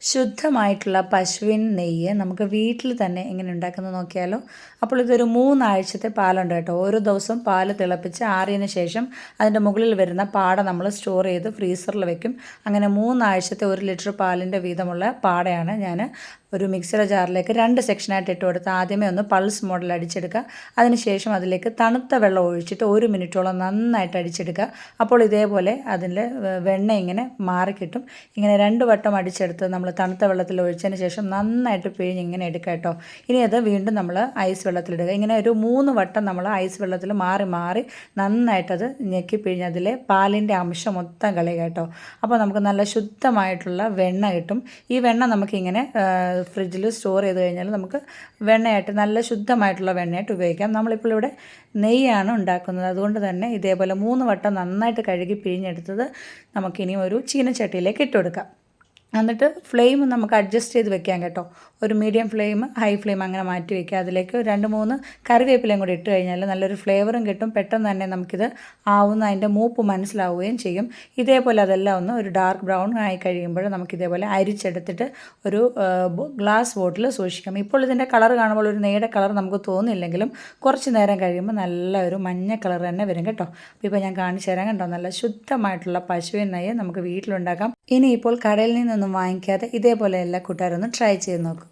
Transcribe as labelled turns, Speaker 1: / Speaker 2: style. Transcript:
Speaker 1: ശുദ്ധമായിട്ടുള്ള പശുവിൻ നെയ്യ് നമുക്ക് വീട്ടിൽ തന്നെ എങ്ങനെ ഉണ്ടാക്കുന്നത് നോക്കിയാലോ. അപ്പോൾ ഇതൊരു 3 ആഴ്ചത്തെ പാലുണ്ട് കേട്ടോ. ഓരോ ദിവസവും പാല് തിളപ്പിച്ച് ആറിയതിന് ശേഷം അതിൻ്റെ മുകളിൽ വരുന്ന പാട നമ്മൾ സ്റ്റോർ ചെയ്ത് ഫ്രീസറിൽ വെക്കും. അങ്ങനെ 3 ആഴ്ചത്തെ 1 ലിറ്റർ പാലിൻ്റെ വീതമുള്ള പാടയാണ് ഞാൻ ഒരു മിക്സിയുടെ ജാറിലേക്ക് 2 സെക്ഷനായിട്ട് ഇട്ട് കൊടുത്ത് ആദ്യമേ ഒന്ന് പൾസ് മോഡൽ അടിച്ചെടുക്കുക. അതിനുശേഷം അതിലേക്ക് തണുത്ത വെള്ളം ഒഴിച്ചിട്ട് 1 മിനിറ്റോളം നന്നായിട്ട് അടിച്ചെടുക്കുക. അപ്പോൾ ഇതേപോലെ അതിൻ്റെ വെണ്ണ ഇങ്ങനെ മാറിക്കിട്ടും. ഇങ്ങനെ 2 വട്ടം അടിച്ചെടുത്ത് നമ്മൾ തണുത്ത വെള്ളത്തിൽ ഒഴിച്ചതിന് ശേഷം നന്നായിട്ട് പിഴിഞ്ഞ് ഇങ്ങനെ എടുക്കുക കേട്ടോ. ഇനി അത് വീണ്ടും നമ്മൾ ഐസ് വെള്ളത്തിലിടുക. ഇങ്ങനെ ഒരു 3 വട്ടം നമ്മൾ ഐസ് വെള്ളത്തിൽ മാറി മാറി നന്നായിട്ടത് ഞെക്കി പിഴിഞ്ഞ് അതിലെ പാലിൻ്റെ അംശം മൊത്തം കളയുക കേട്ടോ. അപ്പോൾ നമുക്ക് നല്ല ശുദ്ധമായിട്ടുള്ള വെണ്ണ കിട്ടും. ഈ വെണ്ണ നമുക്കിങ്ങനെ ഫ്രിഡ്ജിൽ സ്റ്റോർ ചെയ്ത് കഴിഞ്ഞാൽ നമുക്ക് വെണ്ണയായിട്ട് നല്ല ശുദ്ധമായിട്ടുള്ള വെണ്ണയായിട്ട് ഉപയോഗിക്കാം. നമ്മളിപ്പോൾ ഇവിടെ നെയ്യാണ് ഉണ്ടാക്കുന്നത്. അതുകൊണ്ട് തന്നെ ഇതേപോലെ 3 വട്ടം നന്നായിട്ട് കഴുകി പിഴിഞ്ഞെടുത്തത് നമുക്കിനി ഒരു ചീനച്ചട്ടിയിലേക്ക് ഇട്ട് കൊടുക്കാം. എന്നിട്ട് ഫ്ലെയിം നമുക്ക് അഡ്ജസ്റ്റ് ചെയ്ത് വെക്കാം കേട്ടോ. ഒരു മീഡിയം ഫ്ലെയിം, ഹൈ ഫ്ലെയിം അങ്ങനെ മാറ്റി വയ്ക്കുക. അതിലേക്ക് 2-3 കറിവേപ്പിലയും കൂടി ഇട്ട് കഴിഞ്ഞാൽ നല്ലൊരു ഫ്ലേവറും കിട്ടും. പെട്ടെന്ന് തന്നെ നമുക്കിത് ആവുന്ന അതിൻ്റെ മൂപ്പ് മനസ്സിലാവുകയും ചെയ്യും. ഇതേപോലെ അതെല്ലാം ഒന്ന് ഒരു ഡാർക്ക് ബ്രൗൺ ആയി കഴിയുമ്പോൾ നമുക്കിതേപോലെ അരിച്ചെടുത്തിട്ട് ഒരു ഗ്ലാസ് ബോട്ടിൽ സൂക്ഷിക്കാം. ഇപ്പോൾ ഇതിൻ്റെ കളർ കാണുമ്പോൾ ഒരു നെയ്യുടെ കളർ നമുക്ക് തോന്നില്ലെങ്കിലും കുറച്ച് നേരം കഴിയുമ്പോൾ നല്ല ഒരു മഞ്ഞ കളർ തന്നെ വരും കേട്ടോ. അപ്പോൾ ഇപ്പോൾ ഞാൻ കാണിച്ചു തരാം കേട്ടോ. നല്ല ശുദ്ധമായിട്ടുള്ള പശുവിൻ നെയ്യ് നമുക്ക് വീട്ടിലുണ്ടാക്കാം. ഇനിയിപ്പോൾ കടയിൽ നിന്നൊന്നും വാങ്ങിക്കാതെ ഇതേപോലെ എല്ലാ കൂട്ടുകാരൊന്ന് ട്രൈ ചെയ്ത് നോക്കും.